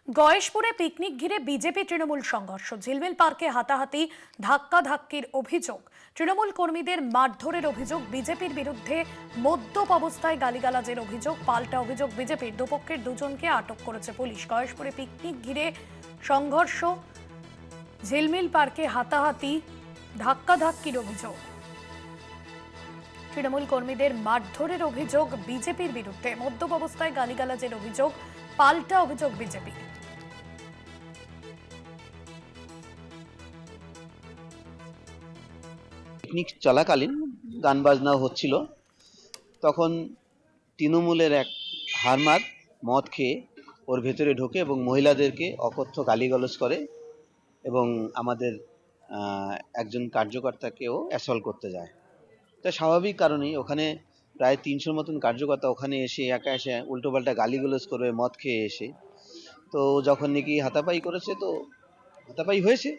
গয়েশপুরে picnic ঘিরে BJP Trinamool সংঘর্ষ, ঝিলমিল পার্কে হাতাহাতি, ধাক্কাধাক্কির অভিযোগ। তৃণমূল কর্মীদের মারধরের অভিযোগ, বিজেপির বিরুদ্ধে মদ্যপ অবস্থায় গালিগালাজের অভিযোগ। পাল্টা অভিযোগ বিজেপির, দুপক্ষের দুজনকে আটক করেছে পুলিশ। গয়েশপুরে পিকনিক ঘিরে সংঘর্ষ, ঝিলমিল পার্কে হাতাহাতি, ধাক্কাধাক্কির অভিযোগ। তৃণমূল কর্মীদের মারধরের অভিযোগ বিজেপির বিরুদ্ধে, মদ্যপ অবস্থায় গালিগালাজের অভিযোগ। পাল্টা অভিযোগ বিজেপি। পিকনিক চলাকালীন গান বাজনা হচ্ছিল, তখন তৃণমূলের এক হারমাদ মদ খেয়ে ওর ভেতরে ঢোকে এবং মহিলাদেরকে অকথ্য গালিগালাজ করে এবং আমাদের একজন কার্যকর্তাকেও অ্যাসল্ট করতে যায়। তা স্বাভাবিক কারণেই ওখানে প্রায় ৩০০ মতন কার্যকর্তা ওখানে এসে একা এসে উল্টোপাল্টা গালিগালাজ করবে মদ খেয়ে এসে। তো যখন নাকি হাতাপাই করেছে, তো হাতাপাই হয়েছে,